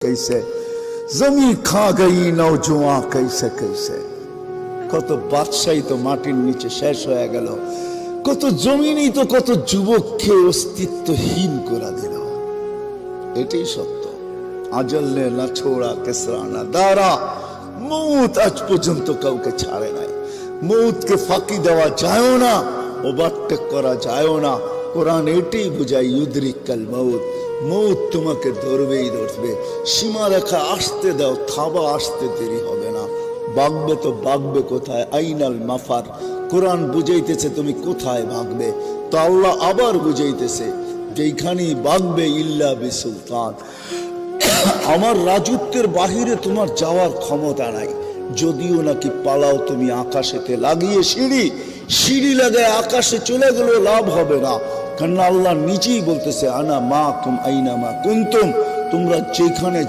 कैसे जमी खा गई नौजवान कैसे कैसे কত বাদশাহী তো মাটির নিচে শেষ হয়ে গেল কত জমিনই তো কত যুবককে অস্তিত্বহীন করে দিল এটাই সত্য আজল নে না ছোড়া কেসরা না দারা মৌত আজ পর্যন্ত কাউকে ছাড়ে নাই মৌতকে ফাঁকি দেওয়া যায় না ওভারটেক করা যায় না কোরআন এটাই বুঝায় ইউদরিকাল মৌত মৌত তোমাকে ধরবেই ধরবে সীমারেখা আসতে দাও থাবা আসতে দেরি হবে না ভাগবে তো ভাগবে কোথায় আইনাল মাফার কোরআন বুঝাইতেছে তুমি কোথায় ভাগবে তো আল্লাহ আবার বুঝাইতেছে যেখানেই ভাগবে ইল্লা বিসুলতান আমার রাজত্বের বাহিরে তোমার যাওয়ার ক্ষমতা নাই যদিও নাকি পালাও তুমি আকাশেতে লাগিয়ে সিঁড়ি লাগায় আকাশে চলে গেল লাভ হবে না কারণ আল্লাহ নিজেই বলতেছে আনা মা কুম আইনা মা কুনতুম তোমরা যেখানে